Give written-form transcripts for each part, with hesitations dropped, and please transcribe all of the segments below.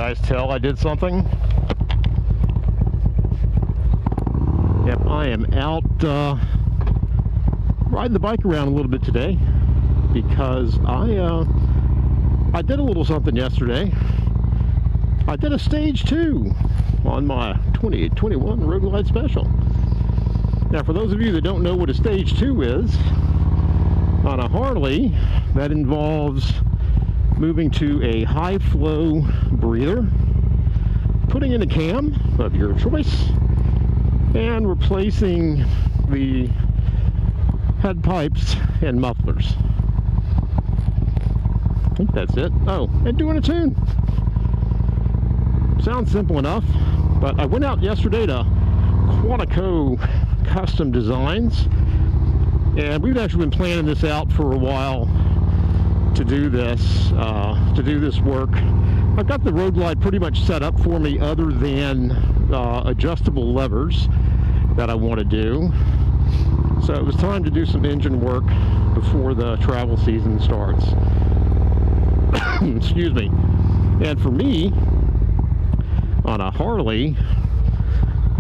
guys tell I did something? Yep, I am out riding the bike around a little bit today because I did a little something yesterday. I did a stage 2 on my 2021 Road Glide Special. Now, for those of you that don't know what a stage 2 is, on a Harley, that involves moving to a high flow breather, putting in a cam of your choice, and replacing the head pipes and mufflers. I think that's it. Oh, and doing a tune. Sounds simple enough, but I went out yesterday to Quantico Custom Designs, and we've actually been planning this out for a while to do this work. I've got the Road Glide pretty much set up for me, other than adjustable levers that I want to do. So it was time to do some engine work before the travel season starts. Excuse me. And for me, on a Harley,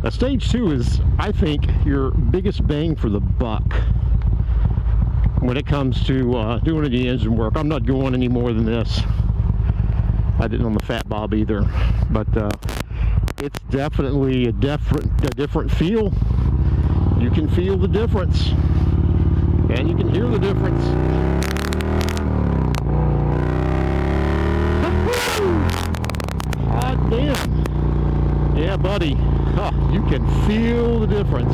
a stage 2 is, I think, your biggest bang for the buck when it comes to doing any engine work. I'm not going any more than this. I didn't on the Fat Bob either, but it's definitely a different feel. You can feel the difference, and you can hear the difference. Hot damn! Yeah, buddy. Huh, you can feel the difference.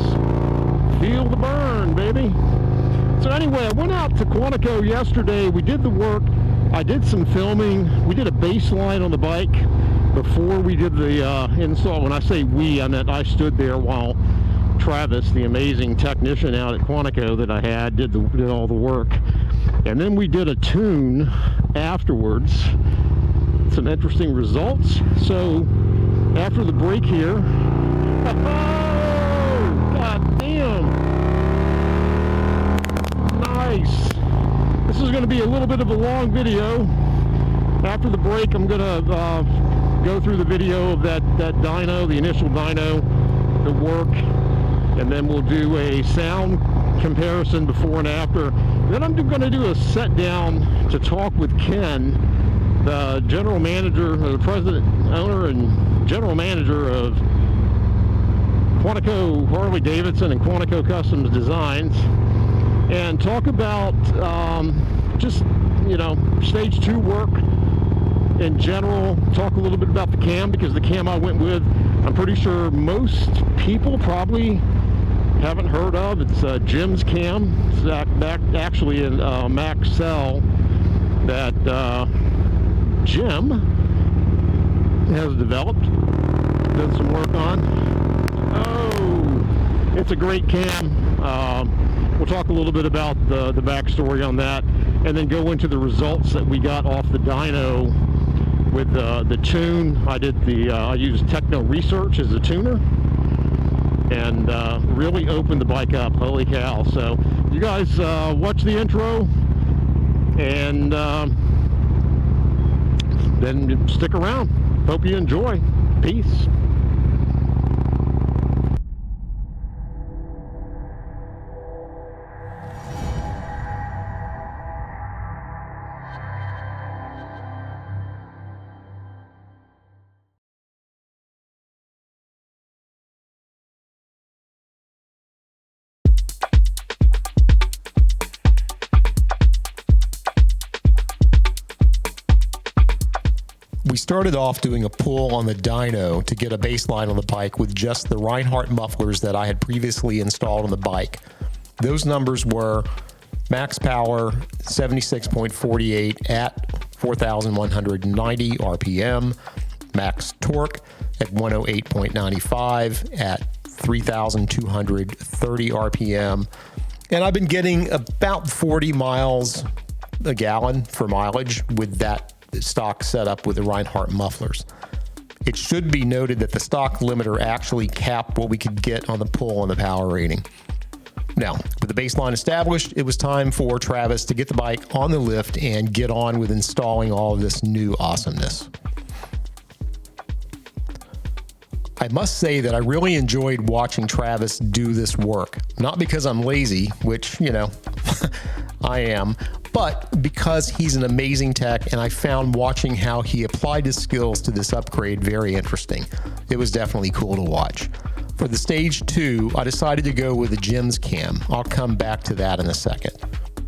Feel the burn, baby. So anyway, I went out to Quantico yesterday. We did the work. I did some filming. We did a baseline on the bike before we did the install. When I say we, I meant I stood there while Travis, the amazing technician out at Quantico that I had, did all the work. And then we did a tune afterwards. Some interesting results. So after the break here, oh, god damn, nice. This is going to be a little bit of a long video. After the break, I'm going to go through the video of that dyno, the initial dyno, the work, and then we'll do a sound comparison before and after. Then I'm going to do a set down to talk with Ken, the general manager, or the president, owner, and general manager of Quantico Harley-Davidson and Quantico Custom Designs, and talk about just, you know, stage 2 work in general. Talk a little bit about the cam, because the cam I went with, I'm pretty sure most people probably haven't heard of. It's Jim's cam. It's actually in Axeo that Jim has developed, done some work on. Oh, it's a great cam. We'll talk a little bit about the backstory on that, and then go into the results that we got off the dyno with the tune. I used Techno Research as a tuner, and really opened the bike up. Holy cow. So you guys watch the intro, and then stick around. Hope you enjoy. Peace. We started off doing a pull on the dyno to get a baseline on the bike with just the Reinhardt mufflers that I had previously installed on the bike. Those numbers were max power 76.48 at 4,190 RPM, max torque at 108.95 at 3,230 RPM, and I've been getting about 40 miles a gallon for mileage with that stock setup with the Reinhardt mufflers. It should be noted that the stock limiter actually capped what we could get on the pull on the power rating. Now, with the baseline established, it was time for Travis to get the bike on the lift and get on with installing all of this new awesomeness. must say that I really enjoyed watching Travis do this work. Not because I'm lazy, which, you know, I am, but because he's an amazing tech, and I found watching how he applied his skills to this upgrade very interesting. It was definitely cool to watch. For the Stage 2, I decided to go with the Jim's cam. I'll come back to that in a second.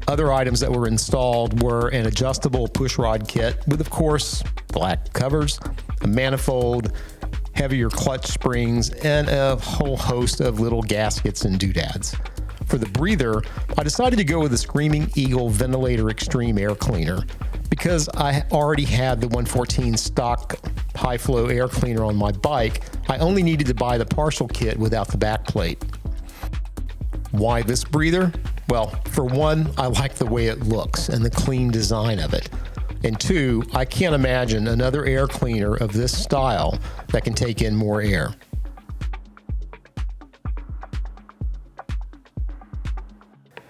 Other items that were installed were an adjustable pushrod kit with, of course, black covers, a manifold, heavier clutch springs, and a whole host of little gaskets and doodads. For the breather, I decided to go with the Screaming Eagle Ventilator Extreme Air Cleaner. Because I already had the 114 stock high flow air cleaner on my bike, I only needed to buy the partial kit without the back plate. Why this breather? Well, for one, I like the way it looks and the clean design of it. And two, I can't imagine another air cleaner of this style that can take in more air.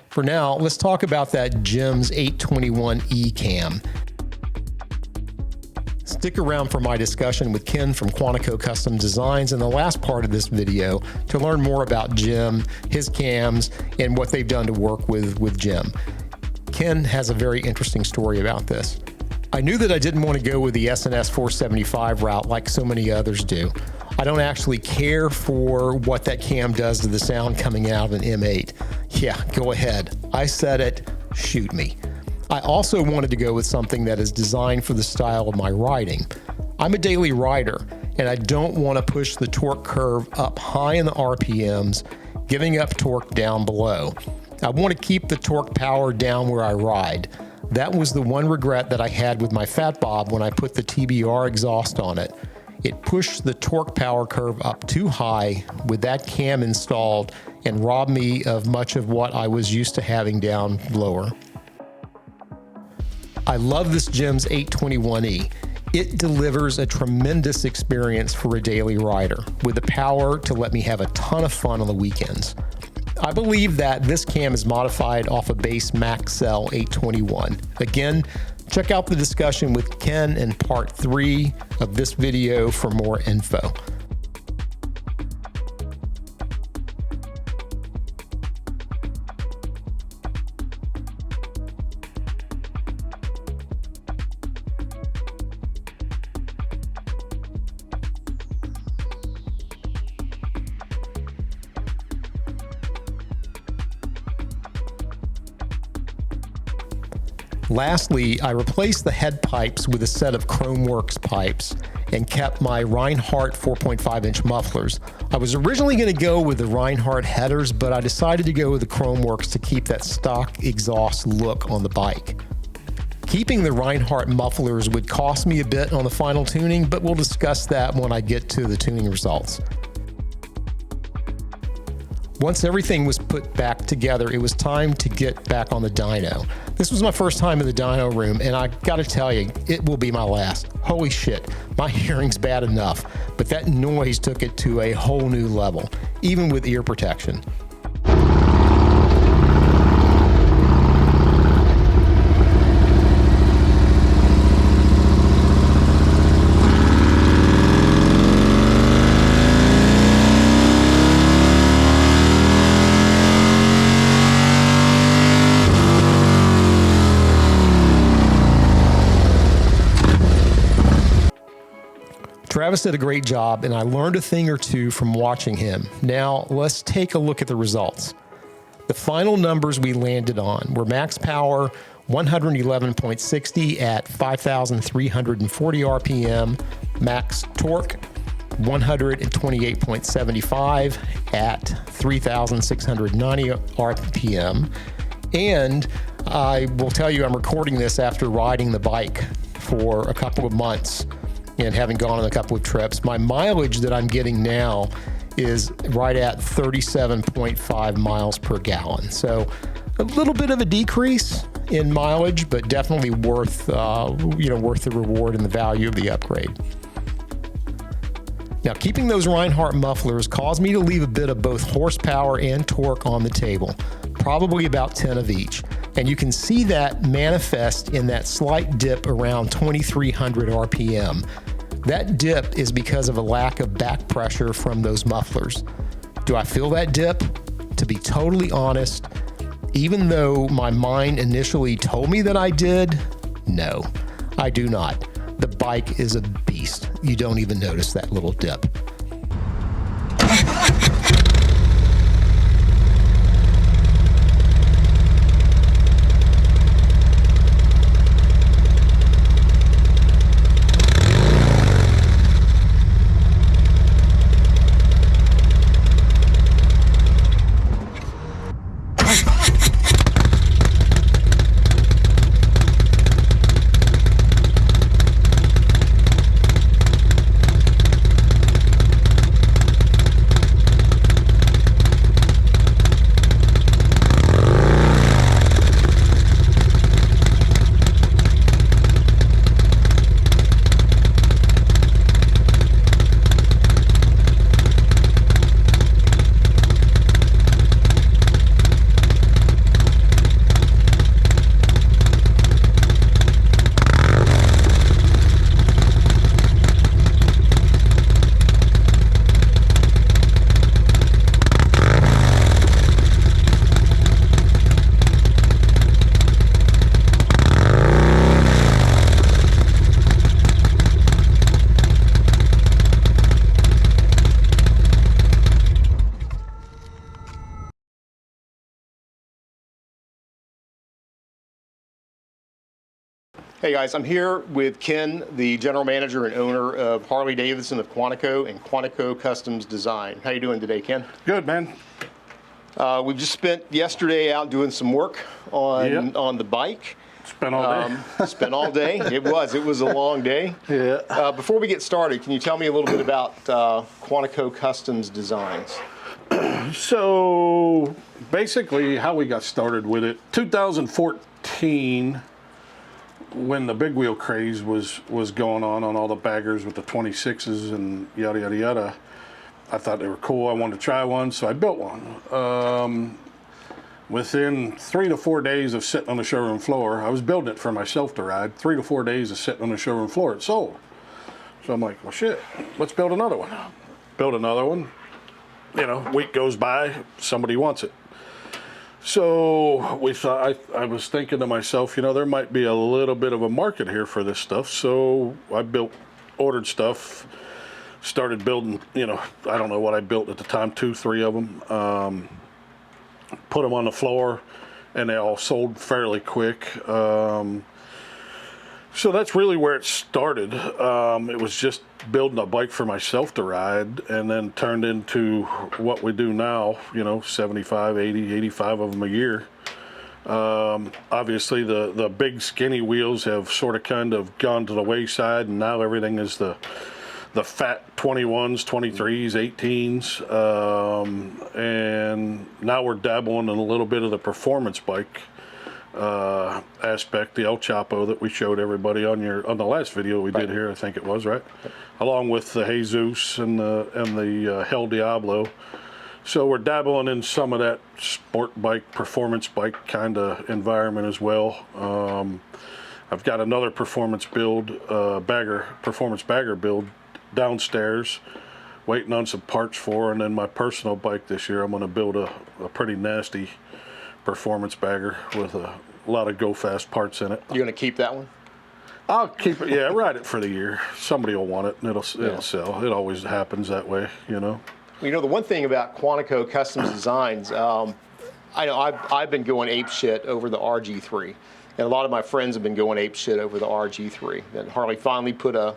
For now, let's talk about that Jim's 821E cam. Stick around for my discussion with Ken from Quantico Custom Designs in the last part of this video to learn more about Jim, his cams, and what they've done to work with Jim. Ken has a very interesting story about this. I knew that I didn't want to go with the SNS 475 route like so many others do. I don't actually care for what that cam does to the sound coming out of an M8. Yeah, go ahead. I said it, shoot me. I also wanted to go with something that is designed for the style of my riding. I'm a daily rider, and I don't want to push the torque curve up high in the RPMs, giving up torque down below. I want to keep the torque power down where I ride. That was the one regret that I had with my Fat Bob when I put the TBR exhaust on it. It pushed the torque power curve up too high with that cam installed and robbed me of much of what I was used to having down lower. I love this Jim's 821E. It delivers a tremendous experience for a daily rider with the power to let me have a ton of fun on the weekends. I believe that this cam is modified off a base Maxell 821. Again, check out the discussion with Ken in part 3 of this video for more info. Lastly, I replaced the head pipes with a set of Chromeworks pipes and kept my Reinhardt 4.5-inch mufflers. I was originally going to go with the Reinhardt headers, but I decided to go with the Chromeworks to keep that stock exhaust look on the bike. Keeping the Reinhardt mufflers would cost me a bit on the final tuning, but we'll discuss that when I get to the tuning results. Once everything was put back together, it was time to get back on the dyno. This was my first time in the dyno room, and I gotta tell you, it will be my last. Holy shit, my hearing's bad enough, but that noise took it to a whole new level, even with ear protection. Travis did a great job, and I learned a thing or two from watching him. Now, let's take a look at the results. The final numbers we landed on were max power 111.60 at 5,340 RPM, max torque 128.75 at 3,690 RPM, and I will tell you I'm recording this after riding the bike for a couple of months and having gone on a couple of trips. My mileage that I'm getting now is right at 37.5 miles per gallon. So a little bit of a decrease in mileage, but definitely worth the reward and the value of the upgrade. Now, keeping those Reinhardt mufflers caused me to leave a bit of both horsepower and torque on the table, probably about 10 of each. And you can see that manifest in that slight dip around 2,300 RPM. That dip is because of a lack of back pressure from those mufflers. Do I feel that dip? To be totally honest, even though my mind initially told me that I did, no, I do not. The bike is a beast. You don't even notice that little dip. Hey guys, I'm here with Ken, the general manager and owner of Harley-Davidson of Quantico and Quantico Custom Designs. How you doing today, Ken? Good, man. We've just spent yesterday out doing some work on the bike. Spent all day. Spent all day. It was a long day. Yeah. Before we get started, can you tell me a little bit about Quantico Custom Designs? So basically how we got started with it, 2014, when the big wheel craze was going on all the baggers with the 26s and yada, yada, yada, I thought they were cool. I wanted to try one, so I built one. Within 3 to 4 days of sitting on the showroom floor, I was building it for myself to ride. 3 to 4 days of sitting on the showroom floor, it sold. So I'm like, well, shit, let's build another one. Build another one. You know, week goes by, somebody wants it. So we thought, I was thinking to myself, you know, there might be a little bit of a market here for this stuff. So I ordered stuff, started building, you know, I don't know what I built at the time, 2, 3 of them. Put them on the floor, and they all sold fairly quick. So that's really where it started. It was just building a bike for myself to ride, and then turned into what we do now, you know, 75, 80, 85 of them a year. Obviously the big skinny wheels have sort of kind of gone to the wayside, and now everything is the fat 21s, 23s, 18s, and now we're dabbling in a little bit of the performance bike aspect, the El Chapo that we showed everybody on the last video we did here, I think it was, right? Along with the Jesus and the Hell Diablo. So we're dabbling in some of that sport bike, performance bike kind of environment as well. I've got another performance bagger build downstairs, waiting on some parts for, and then my personal bike this year, I'm going to build a pretty nasty performance bagger with a lot of go fast parts in it. You're going to keep that one? I'll keep it, yeah, ride it for the year. Somebody will want it, and it'll sell. It always happens that way, you know. You know, the one thing about Quantico Custom Designs, I know I've been going ape shit over the RG3, and a lot of my friends have been going ape shit over the RG3. And Harley finally put a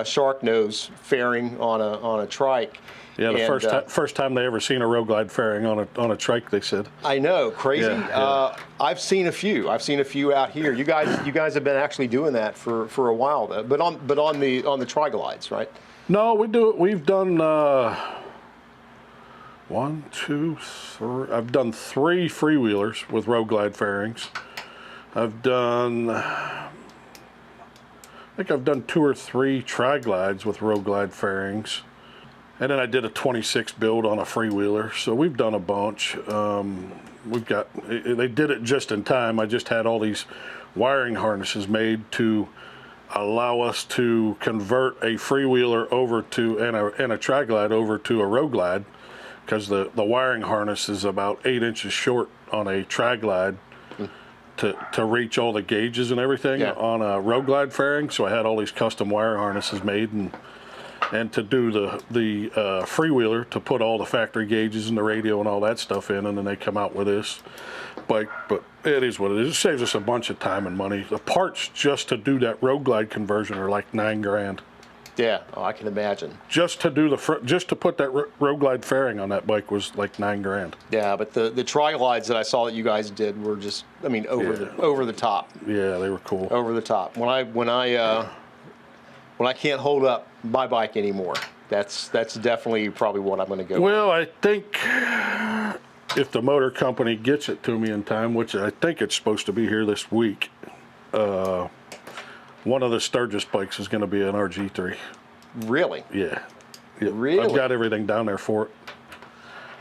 shark nose fairing on a trike. Yeah, the first time they ever seen a road glide fairing on a trike, they said. I know, crazy. Yeah. I've seen a few. I've seen a few out here. You guys have been actually doing that for a while though, but on the tri-glides, right? No, we do it. We've done 1, 2, 3. I've done 3 freewheelers with road glide fairings. I think I've done 2 or 3 tri-glides with road glide fairings. And then I did a 26 build on a freewheeler. So we've done a bunch. They did it just in time. I just had all these wiring harnesses made to allow us to convert a freewheeler over to and a drag glide over to a road glide, because the wiring harness is about 8 inches short on a drag glide to reach all the gauges and everything on a road glide fairing. So I had all these custom wire harnesses made, and to do the freewheeler, to put all the factory gauges and the radio and all that stuff in, and then they come out with this bike. But it is what it is. It saves us a bunch of time and money. The parts just to do that road glide conversion are like $9,000. Yeah, I can imagine. Just to do just to put that road glide fairing on that bike was like $9,000. Yeah, but the tri-glides that I saw that you guys did were just, I mean, over the top. Yeah, they were cool. Over the top. When I can't hold up my bike anymore, that's definitely probably what I'm going to go with. Well, I think if the motor company gets it to me in time, which I think it's supposed to be here this week, one of the Sturgis bikes is going to be an RG3. Really? Yeah. Really? I've got everything down there for it.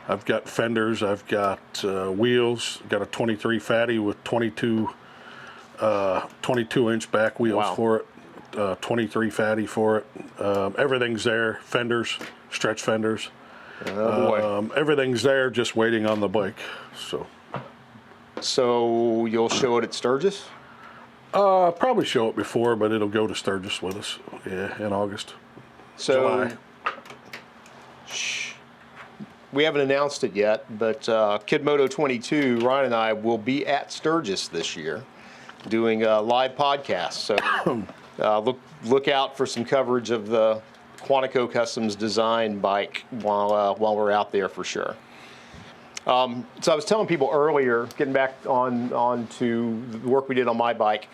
I've got fenders. I've got wheels. I've got a 23 fatty with 22-inch back wheels for it. 23 fatty for it. Everything's there. Fenders, stretch fenders. Oh boy. Everything's there, just waiting on the bike. So you'll show it at Sturgis? Probably show it before, but it'll go to Sturgis with us. Yeah, in August. So July. We haven't announced it yet, but KidMoto 22, Ryan and I will be at Sturgis this year doing a live podcast. So look out for some coverage of the Quantico Customs Design bike while we're out there for sure. So I was telling people earlier, getting back on to the work we did on my bike,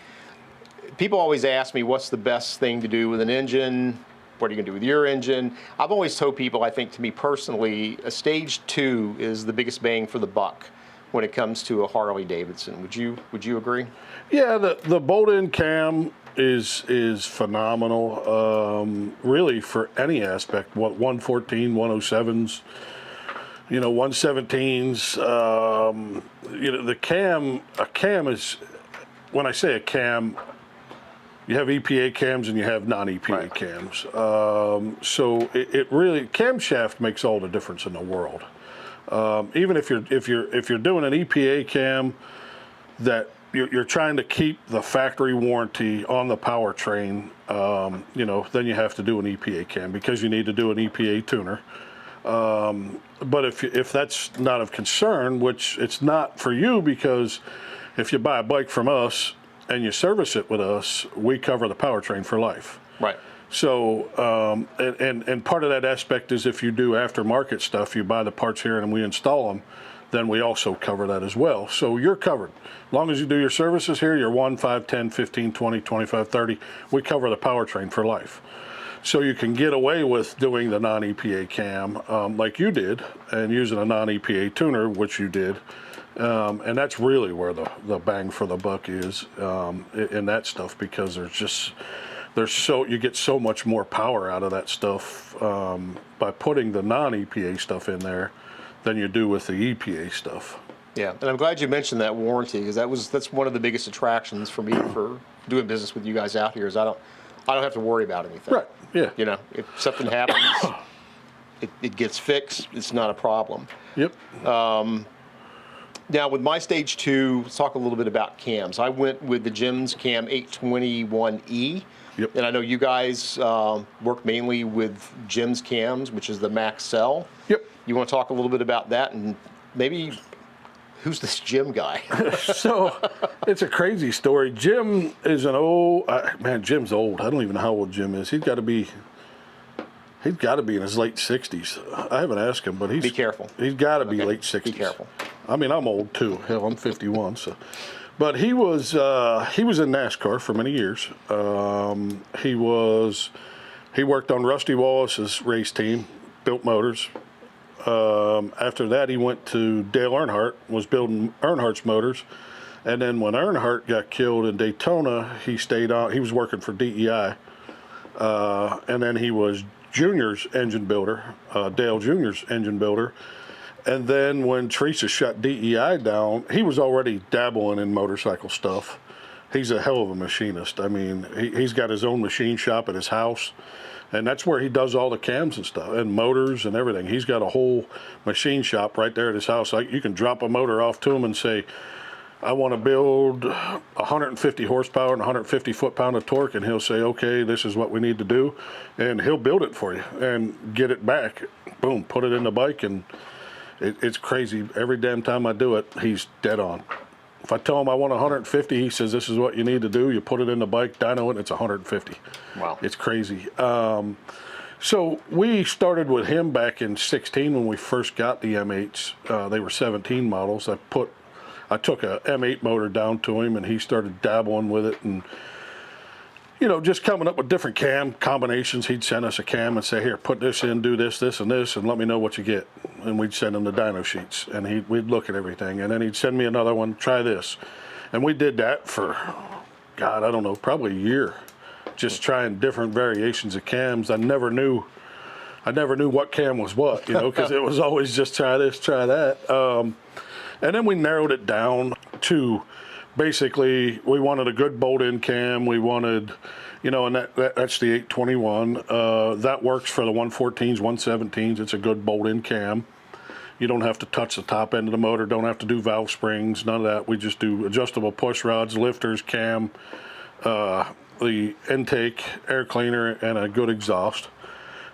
people always ask me what's the best thing to do with an engine, what are you going to do with your engine? I've always told people, I think to me personally, a stage 2 is the biggest bang for the buck when it comes to a Harley-Davidson. Would you agree? Yeah, the bolt-in cam is phenomenal, really for any aspect. 114, 107s, 117s. A cam is, when I say a cam, you have EPA cams and you have non-EPA cams. So it really, camshaft makes all the difference in the world. Even if you're doing an EPA cam that you're trying to keep the factory warranty on the powertrain, then you have to do an EPA cam because you need to do an EPA tuner. But if that's not of concern, which it's not for you, because if you buy a bike from us and you service it with us, we cover the powertrain for life. Right. So, and part of that aspect is if you do aftermarket stuff, you buy the parts here and we install them, then we also cover that as well. So you're covered. As long as you do your services here, you're 1, 5, 10, 15, 20, 25, 30, we cover the powertrain for life. So you can get away with doing the non-EPA cam like you did, and using a non-EPA tuner, which you did. And that's really where the bang for the buck is in that stuff, because you get so much more power out of that stuff by putting the non-EPA stuff in there than you do with the EPA stuff. Yeah, and I'm glad you mentioned that warranty, because that's one of the biggest attractions for me for doing business with you guys out here, is I don't have to worry about anything. Right. Yeah. If something happens, it gets fixed. It's not a problem. Yep. Now, with my stage 2, let's talk a little bit about cams. I went with the Jim's Cam 821E. Yep. And I know you guys work mainly with Jim's cams, which is the Max Cell. Yep. You want to talk a little bit about that, and maybe who's this Jim guy? So it's a crazy story. Jim is an old man. Jim's old. I don't even know how old Jim is. He's got to be in his late 60s. I haven't asked him, but be careful. He's got to be late 60s. Be careful. I mean, I'm old too. Hell, I'm 51. So, but he was in NASCAR for many years. He worked on Rusty Wallace's race team, built motors. After that, he went to Dale Earnhardt, was building Earnhardt's motors. And then when Earnhardt got killed in Daytona, he stayed on. He was working for DEI. And then he was Junior's engine builder, Dale Junior's engine builder. And then when Teresa shut DEI down, he was already dabbling in motorcycle stuff. he's a hell of a machinist. I mean, he's got his own machine shop at his house, and that's where he does all the cams and stuff, and motors and everything. He's got a whole machine shop right there at his house. Like, you can drop a motor off to him and say, I want to build 150 horsepower and 150 foot-pound of torque, and he'll say, okay, this is what we need to do, and he'll build it for you and get it back. Boom, put it in the bike, and it's crazy. Every damn time I do it, he's dead on. If I tell him I want 150, he says, this is what you need to do. You put it in the bike, dyno it, and it's 150. Wow. It's crazy. So we started with him back in 16 when we first got the M8s. They were 17 models. I took a M8 motor down to him, and he started dabbling with it, and just coming up with different cam combinations. He'd send us a cam and say, here, put this in, do this, this, and this, and let me know what you get. And we'd send him the dyno sheets, and we'd look at everything, and then he'd send me another one, try this. And we did that for, God, I don't know, probably a year, just trying different variations of cams. I never knew what cam was what, because it was always just try this, try that. And then we narrowed it down to basically, we wanted a good bolt-in cam. We wanted, and that's the 821. That works for the 114s, 117s. It's a good bolt-in cam. You don't have to touch the top end of the motor. Don't have to do valve springs. None of that. We just do adjustable push rods, lifters, cam, the intake, air cleaner, and a good exhaust.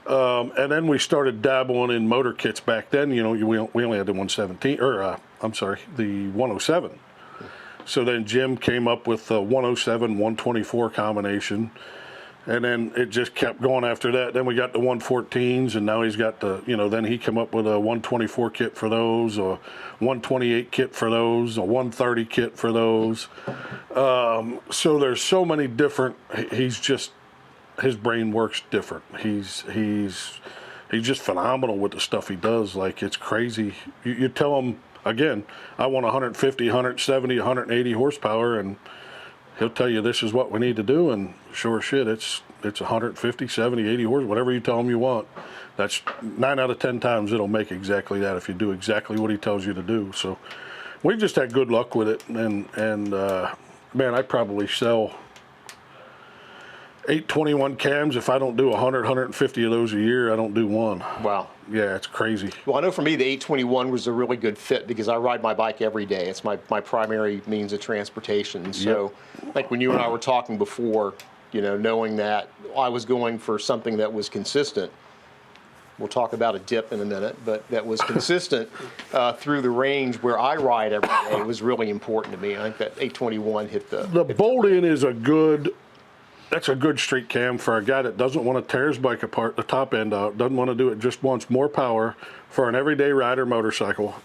And then we started dabbling in motor kits back then. We only had the 117, the 107. So then Jim came up with the 107, 124 combination, and then it just kept going after that. Then we got the 114s, and now he's got then he came up with a 124 kit for those, a 128 kit for those, a 130 kit for those. So there's so many different, his brain works different. He's just phenomenal with the stuff he does. Like, it's crazy. You tell him, again, I want 150, 170, 180 horsepower, and he'll tell you this is what we need to do, and sure as shit, it's 150, 70, 80 horse, whatever you tell him you want. That's 9 out of 10 times it'll make exactly that if you do exactly what he tells you to do. So we've just had good luck with it, and man, I probably sell 821 cams. If I don't do 100, 150 of those a year, I don't do one. Wow. Yeah, it's crazy. Well, I know for me, the 821 was a really good fit because I ride my bike every day. It's my primary means of transportation. So, like when you and I were talking before, knowing that I was going for something that was consistent. We'll talk about a dip in a minute, but that was consistent through the range where I ride every day. It was really important to me. I think that 821 hit the bolt-in is that's a good street cam for a guy that doesn't want to tear his bike apart, the top end out, doesn't want to do it, just wants more power for an everyday rider motorcycle.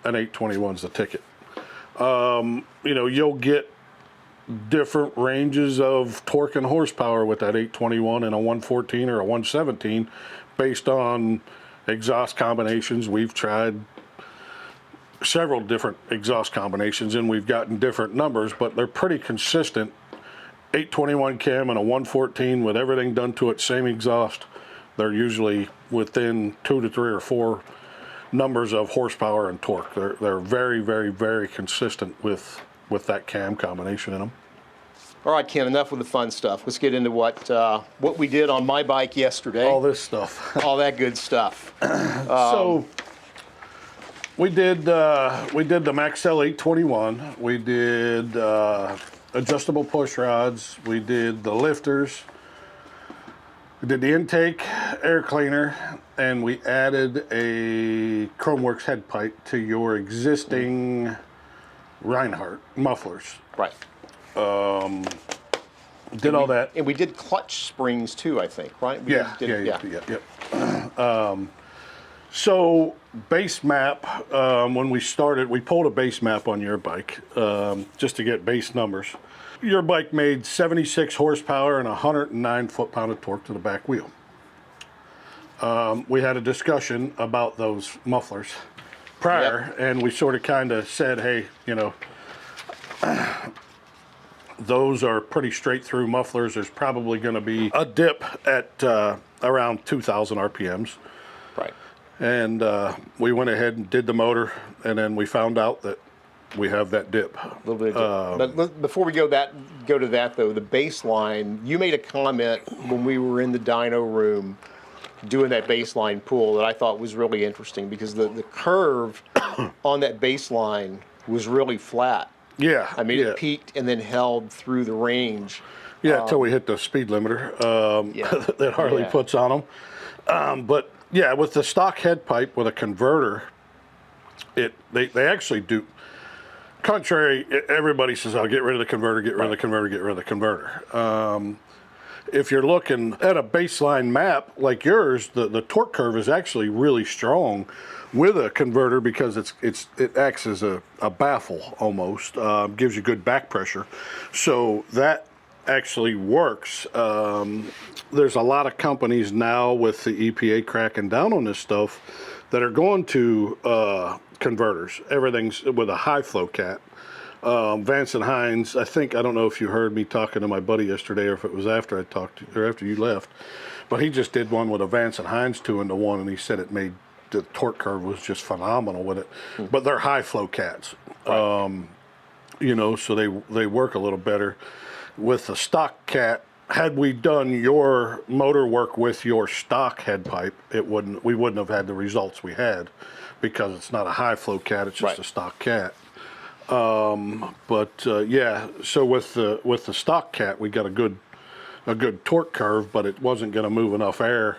An 821's the ticket. You'll get different ranges of torque and horsepower with that 821 and a 114 or a 117 based on exhaust combinations. We've tried several different exhaust combinations and we've gotten different numbers, but they're pretty consistent. 821 cam and a 114 with everything done to it, same exhaust. They're usually within 2 to 3 or 4 numbers of horsepower and torque. They're very, very, very consistent with that cam combination in them. All right, Ken, enough with the fun stuff. Let's get into what we did on my bike yesterday. All this stuff. All that good stuff. So we did the Maxell 821. We did adjustable push rods. We did the lifters. We did the intake, air cleaner, and we added a Chromeworks head pipe to your existing Reinhardt mufflers. Right. Did all that. And we did clutch springs too, I think, right? Yeah. So base map, when we started, we pulled a base map on your bike just to get base numbers. Your bike made 76 horsepower and 109 foot-pound of torque to the back wheel. We had a discussion about those mufflers prior, and we sort of kind of said, hey, those are pretty straight through mufflers. There's probably going to be a dip at around 2,000 RPMs. Right. And we went ahead and did the motor, and then we found out that we have that dip. A little bit of dip. But before we go to that though, the baseline, you made a comment when we were in the dyno room doing that baseline pull that I thought was really interesting, because the curve on that baseline was really flat. Yeah. I mean, it peaked and then held through the range. Yeah, until we hit the speed limiter that Harley puts on them. But yeah, with the stock head pipe with a converter, they actually do. Contrary, everybody says, "Oh, get rid of the converter, get rid of the converter, get rid of the converter." If you're looking at a baseline map like yours, the torque curve is actually really strong with a converter, because it acts as a baffle almost, gives you good back pressure. So that actually works. There's a lot of companies now with the EPA cracking down on this stuff that are going to converters. Everything's with a high flow cat. Vance and Hines, I don't know if you heard me talking to my buddy yesterday or if it was after I talked to, or after you left, but he just did one with a Vance and Hines 2-in-1, and he said it made the torque curve was just phenomenal with it. But they're high flow cats, you know, so they work a little better. With the stock cat, had we done your motor work with your stock head pipe, we wouldn't have had the results we had, because it's not a high flow cat, it's just a stock cat. Yeah, so with the stock cat, we got a good torque curve, but it wasn't going to move enough air.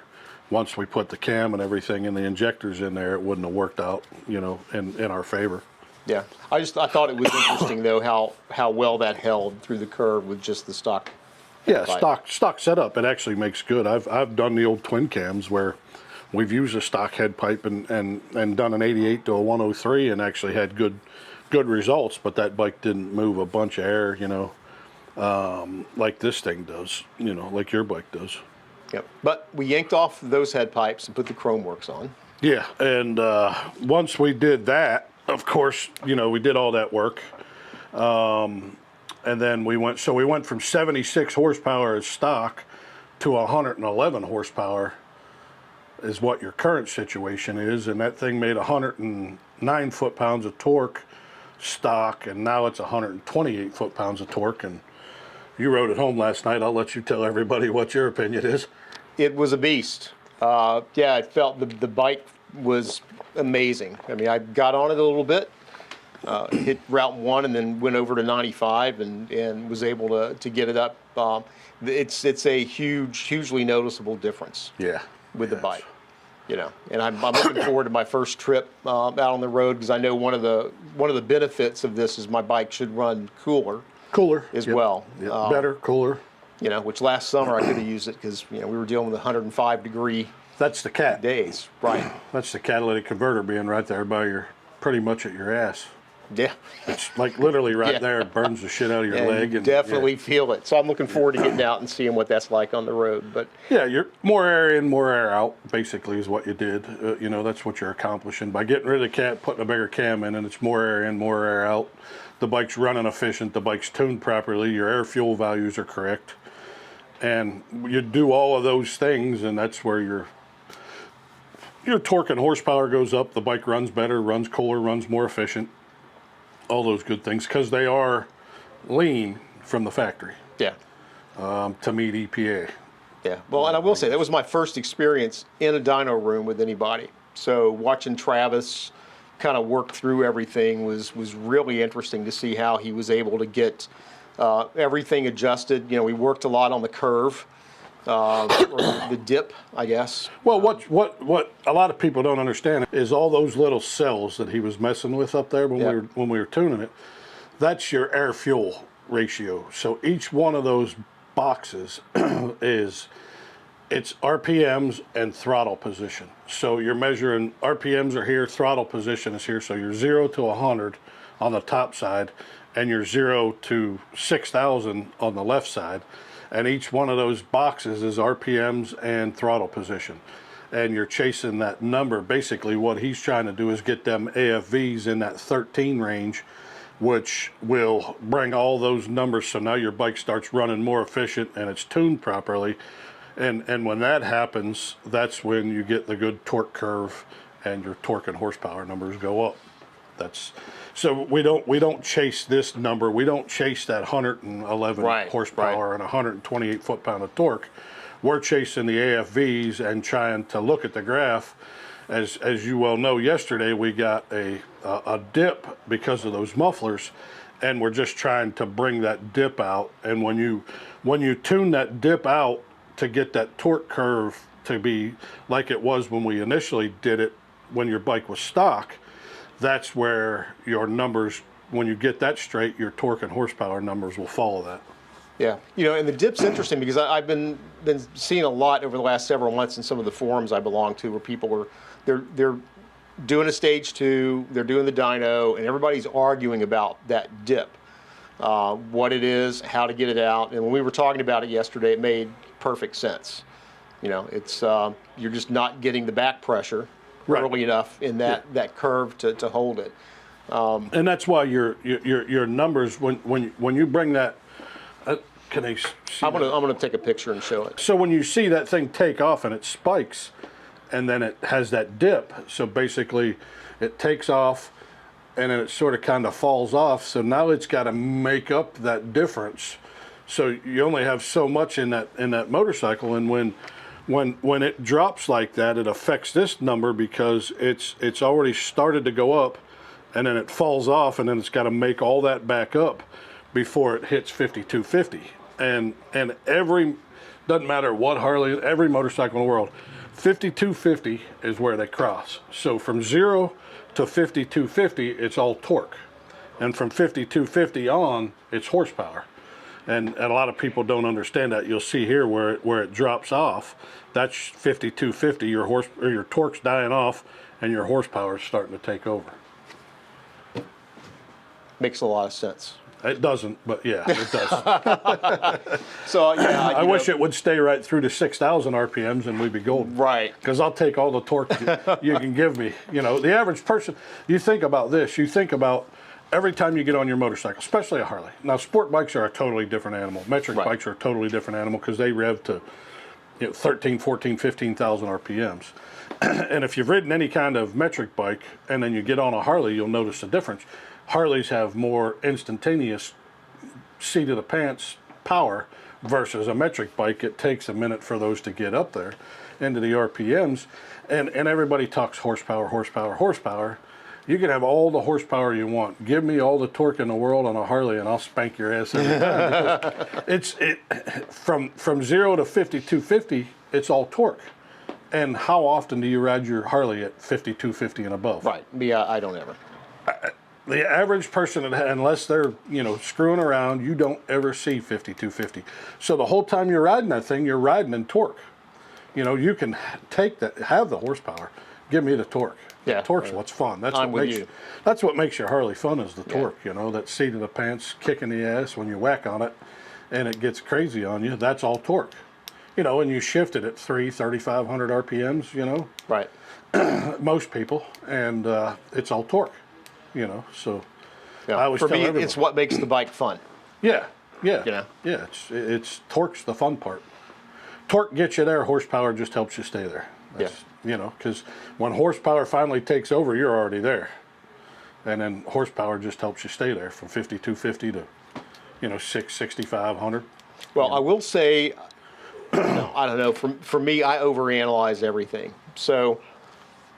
Once we put the cam and everything and the injectors in there, it wouldn't have worked out, you know, in our favor. Yeah, I thought it was interesting though how well that held through the curve with just the stock. Yeah, stock setup. It actually makes good. I've done the old twin cams where we've used a stock head pipe and done an 88 to a 103 and actually had good results. But that bike didn't move a bunch of air, you know, like this thing does, you know, like your bike does. Yep. But we yanked off those head pipes and put the chrome works on. Yeah, and once we did that, of course, you know, we did all that work. And then we went from 76 horsepower as stock to 111 horsepower is what your current situation is. And that thing made 109 foot-pounds of torque stock, and now it's 128 foot-pounds of torque. And you rode it home last night. I'll let you tell everybody what your opinion is. It was a beast. Yeah, it felt the bike was amazing. I mean, I got on it a little bit, hit Route 1 and then went over to 95 and was able to get it up. It's a hugely noticeable difference. Yeah, with the bike, you know. And I'm looking forward to my first trip out on the road, because I know one of the benefits of this is my bike should run cooler as well. Yep. Better, cooler. You know, which last summer I could have used it because, you know, we were dealing with 105 degree. That's the cat. Days, right. That's the catalytic converter being right there by pretty much at your ass. Yeah. It's like literally right there. It burns the shit out of your leg. You definitely feel it. So I'm looking forward to getting out and seeing what that's like on the road. But yeah, you're more air in, more air out, basically is what you did. You know, that's what you're accomplishing. By getting rid of the cat, putting a bigger cam in, and it's more air in, more air out. The bike's running efficient. The bike's tuned properly. Your air fuel values are correct. And you do all of those things, and that's where your torque and horsepower goes up. The bike runs better, runs cooler, runs more efficient. All those good things, because they are lean from the factory. Yeah. To meet EPA. Yeah. Well, and I will say that was my first experience in a dyno room with anybody. So watching Travis kind of work through everything was really interesting to see how he was able to get everything adjusted. You know, we worked a lot on the curve, or the dip, I guess. Well, what a lot of people don't understand is all those little cells that he was messing with up there when we were tuning it. That's your air fuel ratio. So each one of those boxes it's RPMs and throttle position. So you're measuring RPMs are here, throttle position is here. So you're 0 to 100 on the top side, and you're 0 to 6,000 on the left side. And each one of those boxes is RPMs and throttle position. And you're chasing that number. Basically what he's trying to do is get them AFVs in that 13 range, which will bring all those numbers. So now your bike starts running more efficient and it's tuned properly. And when that happens, that's when you get the good torque curve and your torque and horsepower numbers go up. So we don't chase this number. We don't chase that 111 horsepower and 128 foot-pound of torque. We're chasing the AFVs and trying to look at the graph. As you well know, yesterday we got a dip because of those mufflers, and we're just trying to bring that dip out. And when you tune that dip out to get that torque curve to be like it was when we initially did it, when your bike was stock, that's where your numbers, when you get that straight, your torque and horsepower numbers will follow that. Yeah, you know, and the dip's interesting because I've been seeing a lot over the last several months in some of the forums I belong to, where people are they're doing a stage 2, they're doing the dyno, and everybody's arguing about that dip, what it is, how to get it out. And when we were talking about it yesterday, it made perfect sense. You know, it's you're just not getting the back pressure early enough in that curve to hold it. And that's why your numbers when you bring that. Can they see I'm gonna take a picture and show it. So when you see that thing take off and it spikes, and then it has that dip, so basically it takes off and then it sort of kind of falls off. So now it's got to make up that difference. So you only have so much in that motorcycle, and when it drops like that, it affects this number because it's already started to go up, and then it falls off, and then it's got to make all that back up before it hits 5250. And every, doesn't matter what Harley, every motorcycle in the world, 5250 is where they cross. So from 0 to 5250, it's all torque. And from 5250 on, it's horsepower. And a lot of people don't understand that. You'll see here where it drops off, that's 5250, your torque's dying off and your horsepower is starting to take over. Makes a lot of sense. It doesn't, but yeah, it does. So yeah, I wish it would stay right through to 6,000 RPMs and we'd be golden. Right. Because I'll take all the torque you can give me. You know, the average person, you think about this, you think about every time you get on your motorcycle, especially a Harley. Now, sport bikes are a totally different animal. Metric bikes are a totally different animal because they rev to 13, 14, 15,000 RPMs. And if you've ridden any kind of metric bike and then you get on a Harley, you'll notice a difference. Harleys have more instantaneous seat of the pants power versus a metric bike. It takes a minute for those to get up there into the RPMs, and everybody talks horsepower, horsepower, horsepower. You can have all the horsepower you want. Give me all the torque in the world on a Harley and I'll spank your ass every time. Because from 0 to 5250, it's all torque. And how often do you ride your Harley at 5250 and above? Right. Yeah, I don't ever. The average person, unless they're screwing around, you don't ever see 5250. So the whole time you're riding that thing, you're riding in torque. You can take that, have the horsepower. Give me the torque. Yeah, the torque's what's fun. That's I'm what with makes you. That's what makes your Harley fun is the torque. That seat of the pants kicking the ass when you whack on it, and it gets crazy on you. That's all torque. And you shift it at 3,500 RPMs. Right. Most people, and it's all torque. So Yeah. I always For tell me, everyone. it's what makes the bike fun. Yeah. Yeah. It's torque's the fun part. Torque gets you there. Horsepower just helps you stay there. Because when horsepower finally takes over, you're already there, and then horsepower just helps you stay there from 5250 to 6,500. Well, I will say, I don't know. For me, I overanalyze everything. So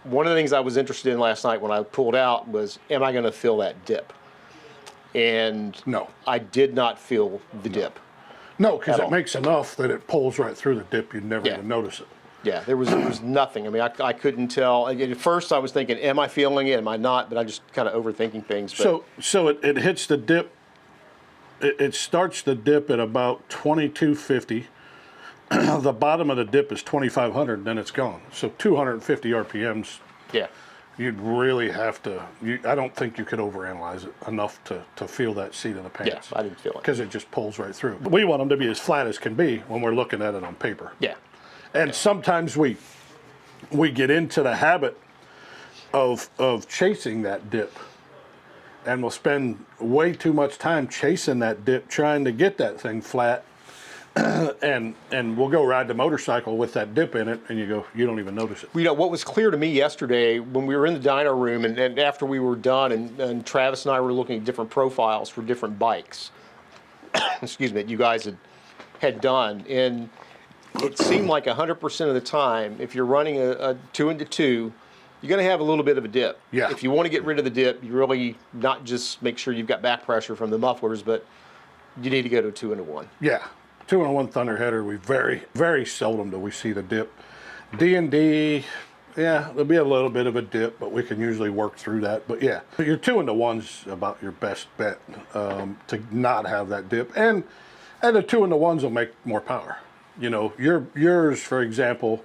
one of the things I was interested in last night when I pulled out was, am I going to feel that dip? And No. I did not feel the dip. No, because At it all. makes enough that it pulls right through the dip. You'd never even notice it. Yeah, there was nothing. I mean, I couldn't tell. At first, I was thinking, am I feeling it? Am I not? But I just kind of overthinking things. But So it hits the dip. It starts the dip at about 2250. The bottom of the dip is 2,500, then it's gone. So 250 RPMs. yeah, You'd really have to. I don't think you could overanalyze it enough to feel that seat of the pants. I didn't feel it. Because it just pulls right through. We want them to be as flat as can be when we're looking at it on paper. yeah, And sometimes we get into the habit of chasing that dip, and we'll spend way too much time chasing that dip, trying to get that thing flat, and we'll go ride the motorcycle with that dip in it, and you don't even notice it. You know, what was clear to me yesterday when we were in the dyno room and after we were done and Travis and I were looking at different profiles for different bikes, excuse me, that you guys had done, and it seemed like 100% of the time, if you're running a 2-into-2, you're going to have a little bit of a dip. Yeah. If you want to get rid of the dip, you really not just make sure you've got back pressure from the mufflers, but you need to go to a 2-into-1. Yeah, 2-in-1 Thunderheader. We very seldom do we see the dip. D&D, yeah, there'll be a little bit of a dip, but we can usually work through that. But yeah, your 2-into-1's about your best bet to not have that dip, and the 2-into-1s will make more power. You know, yours, for example,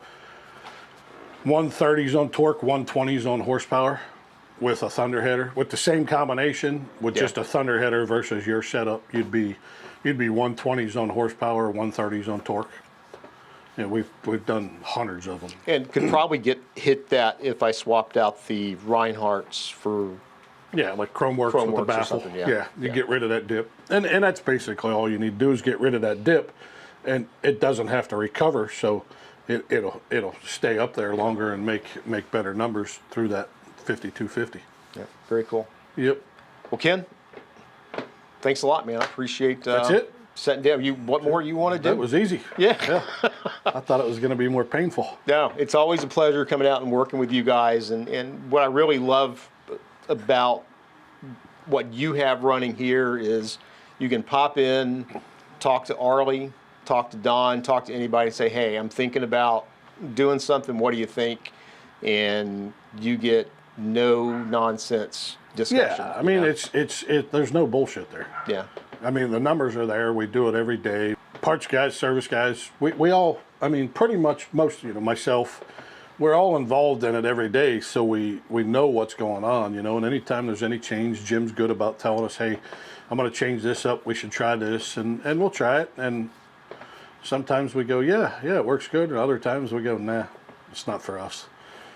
130s on torque, 120s on horsepower with a Thunderheader. With the same combination, with just a Thunderheader versus your setup, you'd be 120s on horsepower, 130s on torque. You know, we've done hundreds of them. And could probably hit that if I swapped out the Reinhardts for... Yeah, like Chromeworks with the baffle. Yeah, you get rid of that dip. And that's basically all you need to do is get rid of that dip, and it doesn't have to recover, so it'll stay up there longer and make better numbers through that 5250. Yeah, very cool. Yep. Well, Ken, thanks a lot, man. I appreciate that's it. Setting down. What more you want to do? That was easy. Yeah. I thought it was going to be more painful. No, it's always a pleasure coming out and working with you guys. And what I really love about what you have running here is you can pop in, talk to Arlie, talk to Don, talk to anybody, and say, hey, I'm thinking about doing something. What do you think? And you get no nonsense discussion. Yeah, I mean, there's no bullshit there. Yeah. I mean, the numbers are there. We do it every day. Parts guys, service guys, we all, I mean, pretty much most, myself, we're all involved in it every day, so we know what's going on, and anytime there's any change, Jim's good about telling us, hey, I'm going to change this up, we should try this, and we'll try it, and sometimes we go, yeah, it works good, and other times we go, nah, it's not for us.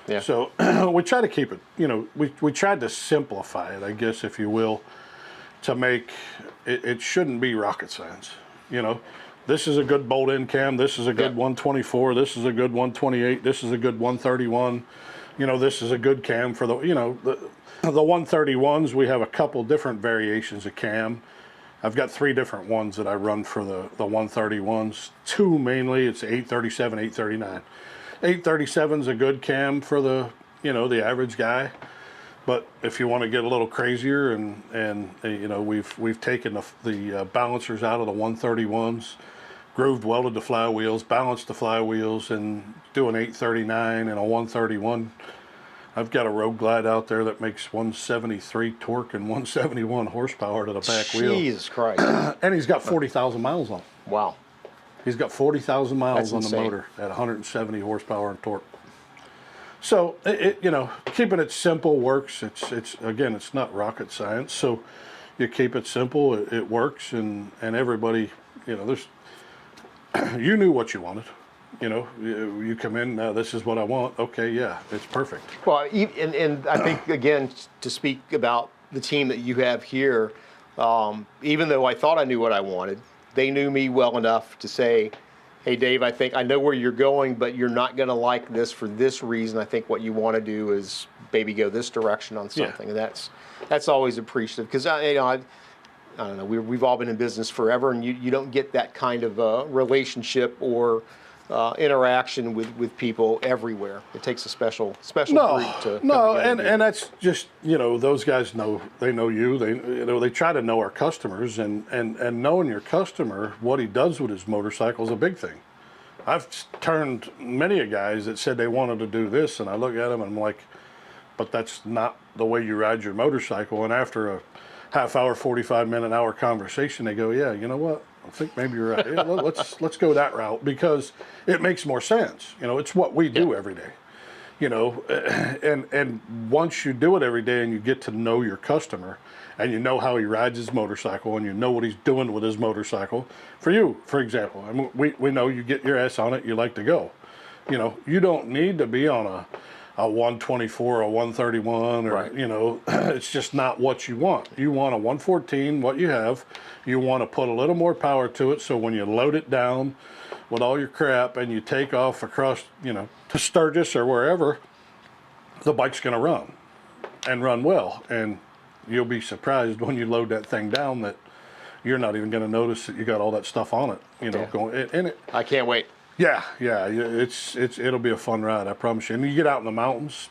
Yeah. So we try to keep it, we tried to simplify it, I guess, if you will, to make it shouldn't be rocket science. This is a good bolt-in cam, this is a good 124, this is a good 128, this is a good 131. This is a good cam for the 131s. We have a couple different variations of cam. I've got 3 different ones that I run for the 131s. 2 mainly, it's 837, 839. 837's a good cam for the average guy. But if you want to get a little crazier, and we've taken the balancers out of the 131s, grooved welded the flywheels, balanced the flywheels, and do an 839 and a 131. I've got a Road Glide out there that makes 173 torque and 171 horsepower to the back wheel. Jesus Christ. And he's got 40,000 miles on it. Wow. He's got 40,000 miles on the motor at 170 horsepower and torque. So keeping it simple works. It's not rocket science. So you keep it simple, it works, and everybody, you knew what you wanted. You come in, this is what I want. Okay, yeah, it's perfect. Well, and I think, again, to speak about the team that you have here, even though I thought I knew what I wanted, they knew me well enough to say, hey, Dave, I think I know where you're going, but you're not going to like this for this reason. I think what you want to do is maybe go this direction on something. And that's always appreciative, because I don't know, we've all been in business forever, and you don't get that kind of relationship or interaction with people everywhere. It takes a special breed to and that's just those guys know you. They try to know our customers, and knowing your customer, what he does with his motorcycle is a big thing. I've turned many a guys that said they wanted to do this, and I look at them and I'm like, but that's not the way you ride your motorcycle. And after a half hour, 45-minute, hour conversation, they go, yeah, you know what? I think maybe you're right. Yeah, let's go that route, because it makes more sense. It's what we do every day. And once you do it every day and you get to know your customer, and you know how he rides his motorcycle, and you know what he's doing with his motorcycle. For you, for example, I mean, we know you get your ass on it, you like to go. You don't need to be on a 124, a 131, or, Right. you know, it's just not what you want. You want a 114, what you have. You want to put a little more power to it, so when you load it down with all your crap and you take off across, you know, to Sturgis or wherever, the bike's going to run and run well. And you'll be surprised when you load that thing down that you're not even going to notice that you got all that stuff on it, you know, going in it. I can't wait. Yeah, it'll be a fun ride, I promise you. And you get out in the mountains.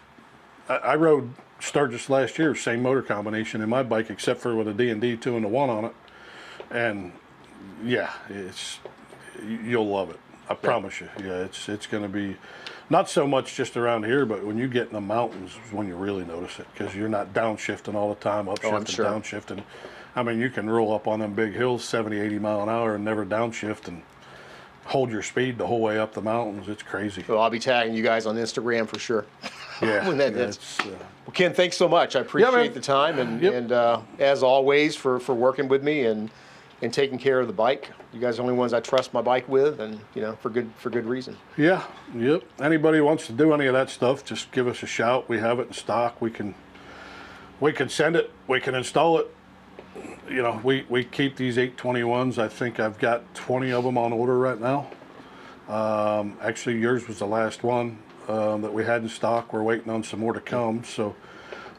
I rode Sturgis last year, same motor combination in my bike, except for with a D&D 2-in-1 on it. And yeah, you'll love it. I promise you. Yeah, it's going to be not so much just around here, but when you get in the mountains is when you really notice it, because you're not downshifting all the time, upshifting, sure. downshifting. I mean, you can roll up on them big hills 70, 80 mile an hour and never downshift and hold your speed the whole way up the mountains. It's crazy. Well, I'll be tagging you guys on Instagram for sure. Yeah. When that is. Well, Ken, thanks so much. I appreciate the time and as always for working with me and taking care of the bike. You guys are the only ones I trust my bike with, and you know, for good reason. Yeah. Yep. Anybody who wants to do any of that stuff, just give us a shout. We have it in stock. We can send it. We can install it. You know, we keep these 821s. I think I've got 20 of them on order right now. Actually, yours was the last one that we had in stock. We're waiting on some more to come. So,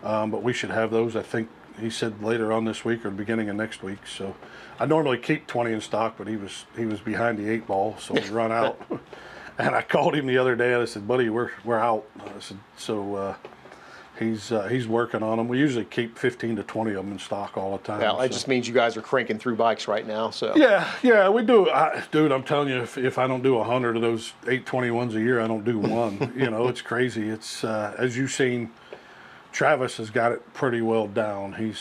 but we should have those. I think he said later on this week or the beginning of next week. So, I normally keep 20 in stock, but he was behind the 8 ball, so we run out. And I called him the other day and I said, "Buddy, we're out." I said, so. He's working on them. We usually keep 15 to 20 of them in stock all the time. Well, it just means you guys are cranking through bikes right now. So yeah, we do. Dude, I'm telling you, if I don't do 100 of those 821s a year, I don't do one. You know, it's crazy. It's as you've seen, Travis has got it pretty well down.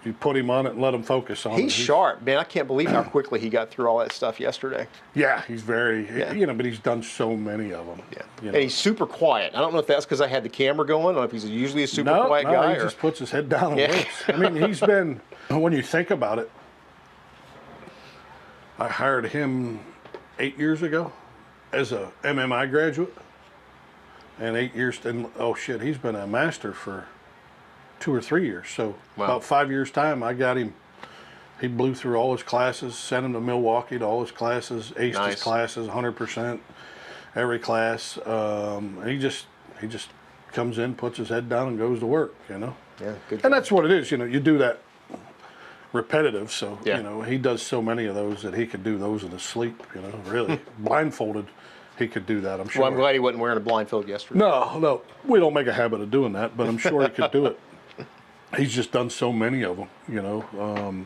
You put him on it and let him focus on it. He's sharp, man. I can't believe how quickly he got through all that stuff yesterday. Yeah, he's very, you know, but he's done so many of them. Yeah, you know. And he's super quiet. I don't know if that's because I had the camera going, or if he's usually a super quiet guy. He just puts his head down and works. I mean, he's been, when you think about it, I hired him 8 years ago as a MMI graduate, and 8 years, and oh shit, he's been a master for 2 or 3 years. So about 5 years time, I got him. He blew through all his classes, sent him to Milwaukee to all his classes, aced his classes 100%, every class. He just comes in, puts his head down, and goes to work. You know. Yeah, good. And that's what it is. You know, you do that repetitive. So you know, he does so many of those that he could do those in his sleep. You know, really blindfolded. He could do that, I'm sure. Well, I'm glad he wasn't wearing a blindfold yesterday. No, we don't make a habit of doing that, but I'm sure he could do it. He's just done so many of them, you know.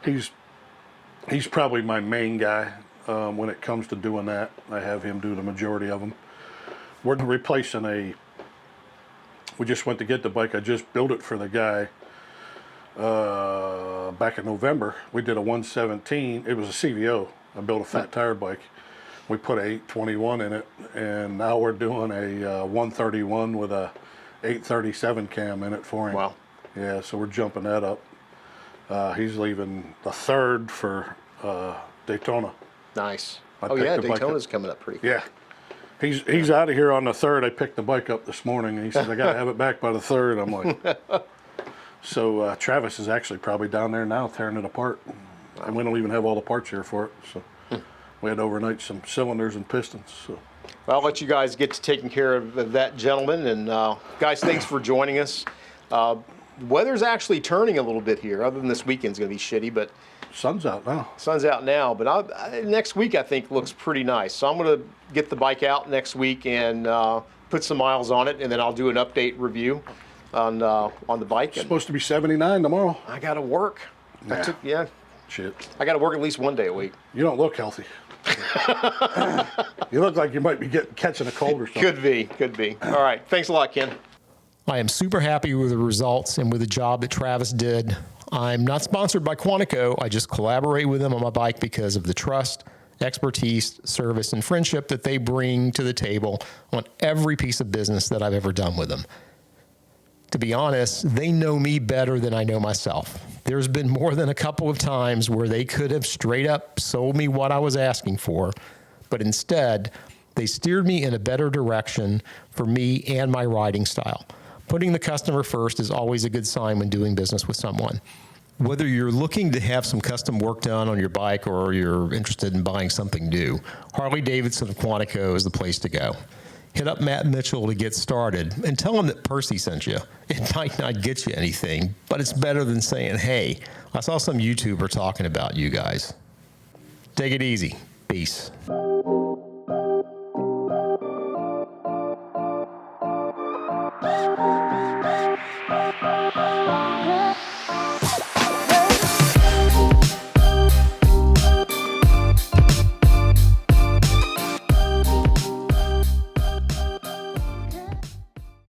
He's probably my main guy when it comes to doing that. I have him do the majority of them. We're replacing we just went to get the bike. I just built it for the guy back in November. We did a 117. It was a CVO. I built a fat tire bike. We put a 821 in it, and now we're doing a 131 with a 837 cam in it for him. Wow. Yeah, so we're jumping that up. He's leaving the 3rd for Daytona. Nice. I Oh picked yeah, the bike Daytona's up. coming up pretty quick. Yeah. He's out of here on the 3rd. I picked the bike up this morning, and he says, I got to have it back by the 3rd. I'm like, so Travis is actually probably down there now tearing it apart. And we don't even have all the parts here for it. So we had to overnight some cylinders and pistons. So. Well, I'll let you guys get to taking care of that gentleman. And guys, thanks for joining us. Weather's actually turning a little bit here, other than this weekend's going to be shitty, but Sun's out now. Sun's out now, but next week I think looks pretty nice. So I'm going to get the bike out next week and put some miles on it, and then I'll do an update review on the bike. It's supposed to be 79 tomorrow. I got to work. Nah. Shit. I got to work at least one day a week. You don't look healthy. You look like you might be catching a cold or something. Could be. All right. Thanks a lot, Ken. I am super happy with the results and with the job that Travis did. I'm not sponsored by Quantico. I just collaborate with them on my bike because of the trust, expertise, service, and friendship that they bring to the table on every piece of business that I've ever done with them. To be honest, they know me better than I know myself. There's been more than a couple of times where they could have straight up sold me what I was asking for, but instead, They steered me in a better direction for me and my riding style. Putting the customer first is always a good sign when doing business with someone. Whether you're looking to have some custom work done on your bike or you're interested in buying something new, Harley-Davidson of Quantico is the place to go. Hit up Matt Mitchell to get started and tell him that Percy sent you. It might not get you anything, but it's better than saying, hey, I saw some YouTuber talking about you guys. Take it easy. Peace.